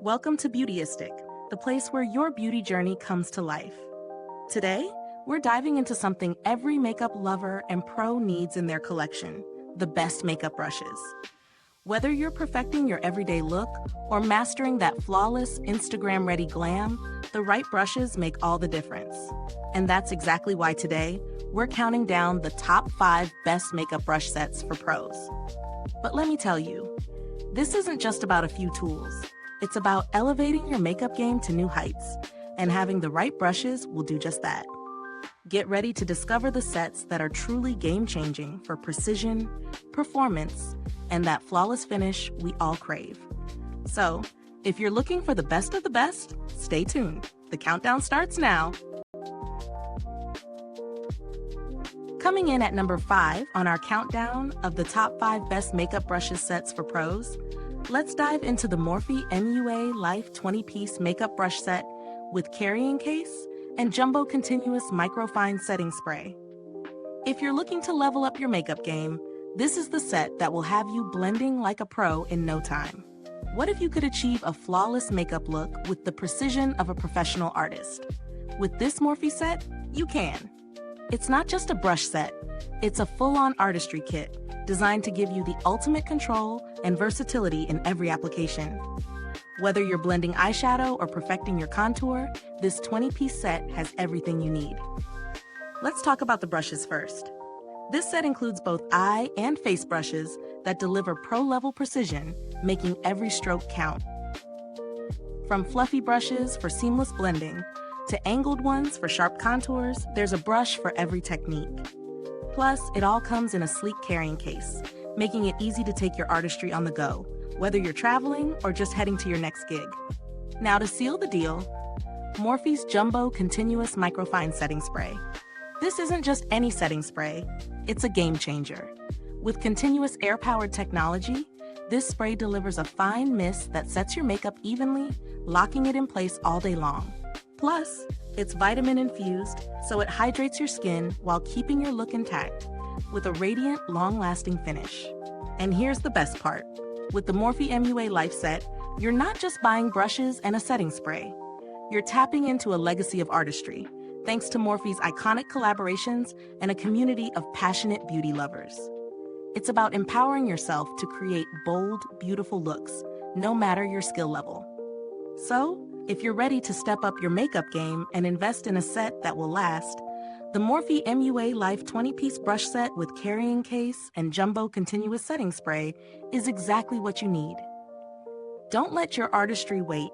Welcome to Beautyistic, the place where your beauty journey comes to life. Today, we're diving into something every makeup lover and pro needs in their collection, the best makeup brushes. Whether you're perfecting your everyday look or mastering that flawless, Instagram-ready glam, the right brushes make all the difference. And that's exactly why today, we're counting down the top 5 best makeup brush sets for pros. But let me tell you, this isn't just about a few tools. It's about elevating your makeup game to new heights, and having the right brushes will do just that. Get ready to discover the sets that are truly game-changing for precision, performance, and that flawless finish we all crave. So, if you're looking for the best of the best, stay tuned. The countdown starts now. Coming in at number 5 on our countdown of the top 5 best makeup brushes sets for pros, let's dive into the Morphe MUA Life 20-piece makeup brush set with carrying case and jumbo continuous microfine setting spray. If you're looking to level up your makeup game, this is the set that will have you blending like a pro in no time. What if you could achieve a flawless makeup look with the precision of a professional artist? With this Morphe set, you can. It's not just a brush set, it's a full-on artistry kit designed to give you the ultimate control and versatility in every application. Whether you're blending eyeshadow or perfecting your contour, this 20-piece set has everything you need. Let's talk about the brushes first. This set includes both eye and face brushes that deliver pro-level precision, making every stroke count. From fluffy brushes for seamless blending to angled ones for sharp contours, there's a brush for every technique. Plus, it all comes in a sleek carrying case, making it easy to take your artistry on the go, whether you're traveling or just heading to your next gig. Now to seal the deal, Morphe's Jumbo Continuous Microfine Setting Spray. This isn't just any setting spray, it's a game changer. With continuous air-powered technology, this spray delivers a fine mist that sets your makeup evenly, locking it in place all day long. Plus, it's vitamin-infused, so it hydrates your skin while keeping your look intact, with a radiant, long-lasting finish. And here's the best part. With the Morphe MUA Life Set, you're not just buying brushes and a setting spray. You're tapping into a legacy of artistry, thanks to Morphe's iconic collaborations and a community of passionate beauty lovers. It's about empowering yourself to create bold, beautiful looks, no matter your skill level. So, if you're ready to step up your makeup game and invest in a set that will last, the Morphe MUA Life 20-piece brush set with carrying case and jumbo continuous setting spray is exactly what you need. Don't let your artistry wait.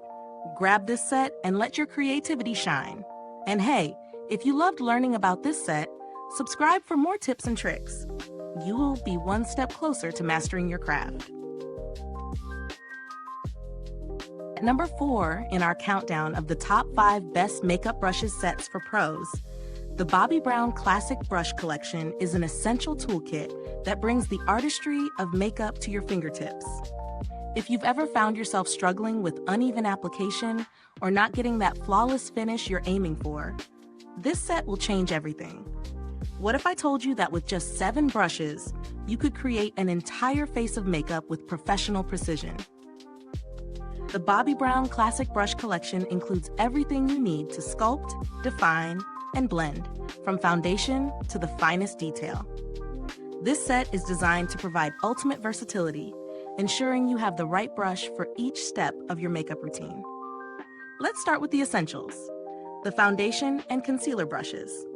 Grab this set and let your creativity shine. And hey, if you loved learning about this set, subscribe for more tips and tricks. You will be one step closer to mastering your craft. At number 4 in our countdown of the top 5 best makeup brushes sets for pros, the Bobbi Brown Classic Brush Collection is an essential toolkit that brings the artistry of makeup to your fingertips. If you've ever found yourself struggling with uneven application or not getting that flawless finish you're aiming for, this set will change everything. What if I told you that with just 7 brushes, you could create an entire face of makeup with professional precision? The Bobbi Brown Classic Brush Collection includes everything you need to sculpt, define, and blend, from foundation to the finest detail. This set is designed to provide ultimate versatility, ensuring you have the right brush for each step of your makeup routine. Let's start with the essentials, the foundation and concealer brushes.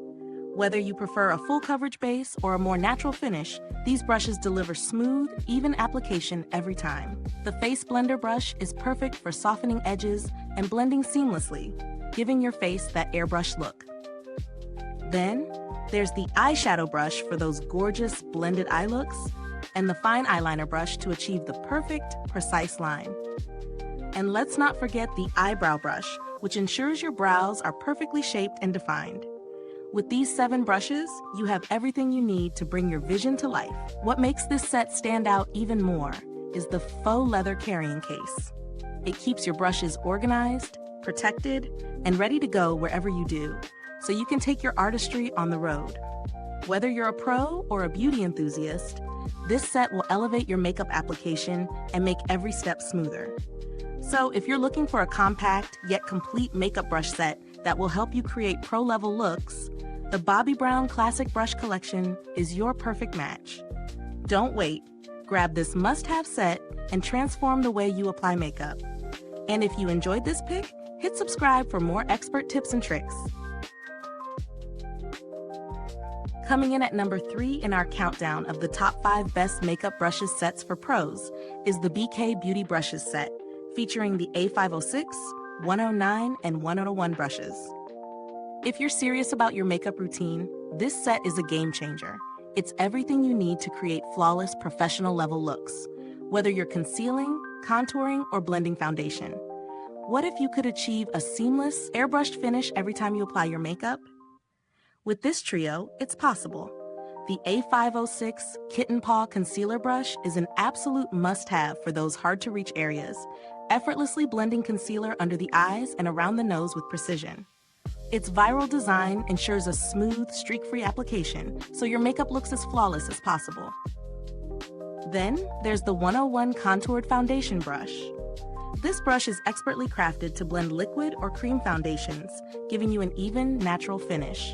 Whether you prefer a full coverage base or a more natural finish, these brushes deliver smooth, even application every time. The Face Blender brush is perfect for softening edges and blending seamlessly, giving your face that airbrush look. Then, there's the eyeshadow brush for those gorgeous blended eye looks, and the fine eyeliner brush to achieve the perfect, precise line. And let's not forget the eyebrow brush, which ensures your brows are perfectly shaped and defined. With these 7 brushes, you have everything you need to bring your vision to life. What makes this set stand out even more is the faux leather carrying case. It keeps your brushes organized, protected, and ready to go wherever you do, so you can take your artistry on the road. Whether you're a pro or a beauty enthusiast, this set will elevate your makeup application and make every step smoother. So if you're looking for a compact yet complete makeup brush set that will help you create pro-level looks, the Bobbi Brown Classic Brush Collection is your perfect match. Don't wait. Grab this must-have set and transform the way you apply makeup. And if you enjoyed this pick, hit subscribe for more expert tips and tricks. Coming in at number 3 in our countdown of the top 5 best makeup brushes sets for pros is the BK Beauty Brushes set, featuring the A506, 109, and 101 brushes. If you're serious about your makeup routine, this set is a game changer. It's everything you need to create flawless professional level looks, whether you're concealing, contouring, or blending foundation. What if you could achieve a seamless, airbrushed finish every time you apply your makeup? With this trio, it's possible. The A506 Kitten Paw Concealer Brush is an absolute must-have for those hard-to-reach areas, effortlessly blending concealer under the eyes and around the nose with precision. Its viral design ensures a smooth, streak-free application, so your makeup looks as flawless as possible. Then, there's the 101 Contoured Foundation Brush. This brush is expertly crafted to blend liquid or cream foundations, giving you an even, natural finish.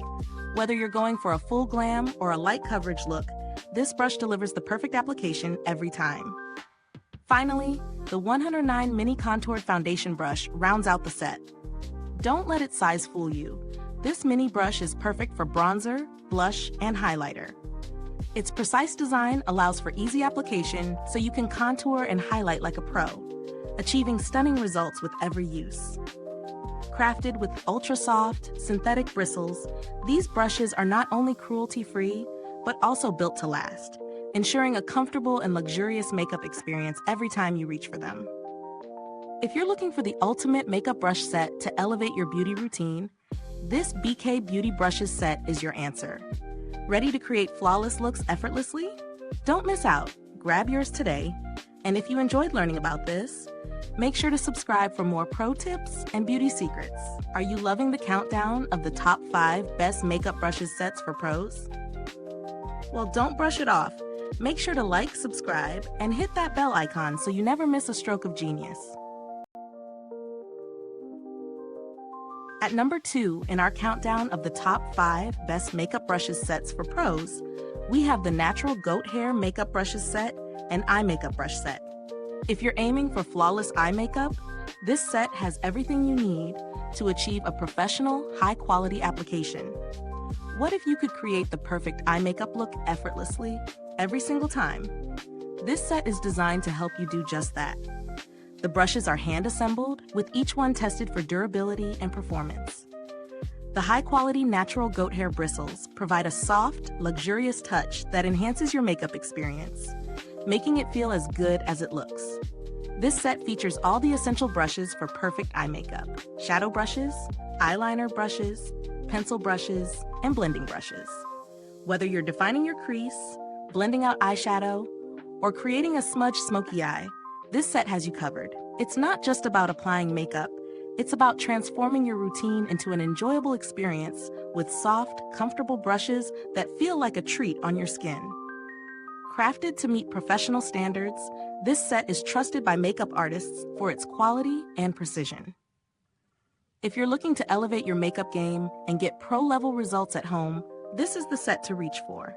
Whether you're going for a full glam or a light coverage look, this brush delivers the perfect application every time. Finally, the 109 Mini Contoured Foundation Brush rounds out the set. Don't let its size fool you. This mini brush is perfect for bronzer, blush, and highlighter. Its precise design allows for easy application so you can contour and highlight like a pro, achieving stunning results with every use. Crafted with ultra-soft, synthetic bristles, these brushes are not only cruelty-free, but also built to last, ensuring a comfortable and luxurious makeup experience every time you reach for them. If you're looking for the ultimate makeup brush set to elevate your beauty routine, this BK Beauty Brushes set is your answer. Ready to create flawless looks effortlessly? Don't miss out. Grab yours today. And if you enjoyed learning about this, make sure to subscribe for more pro tips and beauty secrets. Are you loving the countdown of the top 5 best makeup brushes sets for pros? Well, don't brush it off. Make sure to like, subscribe, and hit that bell icon so you never miss a stroke of genius. At number 2 in our countdown of the top 5 best makeup brushes sets for pros, we have the Natural Goat Hair Makeup Brushes set and Eye Makeup Brush set. If you're aiming for flawless eye makeup, this set has everything you need to achieve a professional, high-quality application. What if you could create the perfect eye makeup look effortlessly, every single time? This set is designed to help you do just that. The brushes are hand-assembled, with each one tested for durability and performance. The high-quality natural goat hair bristles provide a soft, luxurious touch that enhances your makeup experience, making it feel as good as it looks. This set features all the essential brushes for perfect eye makeup: shadow brushes, eyeliner brushes, pencil brushes, and blending brushes. Whether you're defining your crease, blending out eyeshadow, or creating a smudge smoky eye, this set has you covered. It's not just about applying makeup, it's about transforming your routine into an enjoyable experience with soft, comfortable brushes that feel like a treat on your skin. Crafted to meet professional standards, this set is trusted by makeup artists for its quality and precision. If you're looking to elevate your makeup game and get pro-level results at home, this is the set to reach for.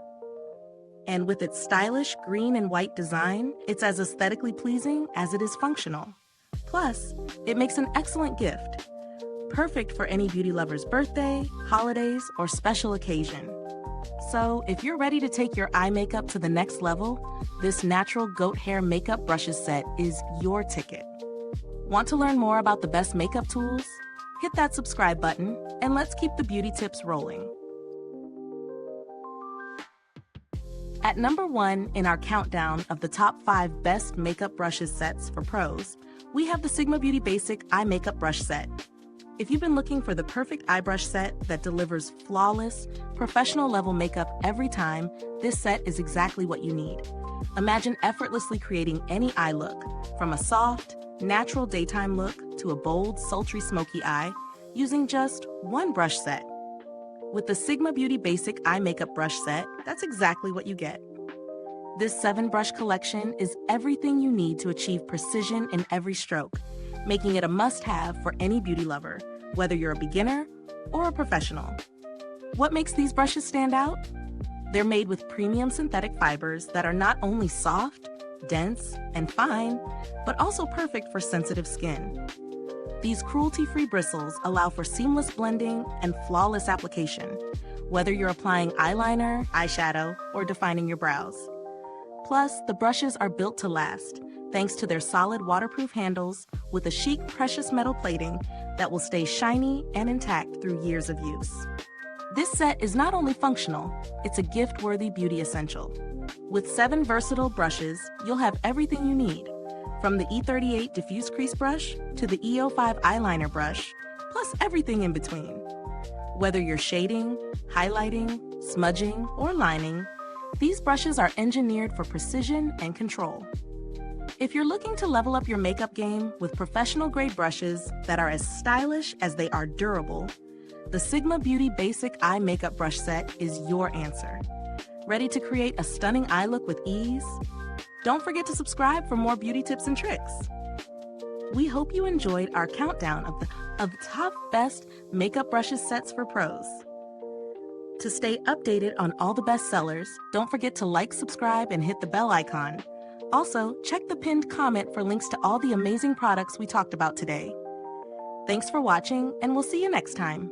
And with its stylish green and white design, it's as aesthetically pleasing as it is functional. Plus, it makes an excellent gift, perfect for any beauty lover's birthday, holidays, or special occasion. So, if you're ready to take your eye makeup to the next level, this Natural Goat Hair Makeup Brushes set is your ticket. Want to learn more about the best makeup tools? Hit that subscribe button, and let's keep the beauty tips rolling. At number 1 in our countdown of the top 5 best makeup brushes sets for pros, we have the Sigma Beauty Basic Eye Makeup Brush Set. If you've been looking for the perfect eye brush set that delivers flawless, professional-level makeup every time, this set is exactly what you need. Imagine effortlessly creating any eye look, from a soft, natural daytime look to a bold, sultry, smoky eye, using just one brush set. With the Sigma Beauty Basic Eye Makeup Brush Set, that's exactly what you get. This 7-brush collection is everything you need to achieve precision in every stroke, making it a must-have for any beauty lover, whether you're a beginner or a professional. What makes these brushes stand out? They're made with premium synthetic fibers that are not only soft, dense, and fine, but also perfect for sensitive skin. These cruelty-free bristles allow for seamless blending and flawless application, whether you're applying eyeliner, eyeshadow, or defining your brows. Plus, the brushes are built to last, thanks to their solid waterproof handles with a chic precious metal plating that will stay shiny and intact through years of use. This set is not only functional, it's a gift-worthy beauty essential. With 7 versatile brushes, you'll have everything you need, from the E38 diffuse crease brush to the E05 eyeliner brush, plus everything in between. Whether you're shading, highlighting, smudging, or lining, these brushes are engineered for precision and control. If you're looking to level up your makeup game with professional-grade brushes that are as stylish as they are durable, the Sigma Beauty Basic Eye Makeup Brush Set is your answer. Ready to create a stunning eye look with ease? Don't forget to subscribe for more beauty tips and tricks. We hope you enjoyed our countdown of the top best makeup brushes sets for pros. To stay updated on all the best sellers, don't forget to like, subscribe, and hit the bell icon. Also, check the pinned comment for links to all the amazing products we talked about today. Thanks for watching, and we'll see you next time.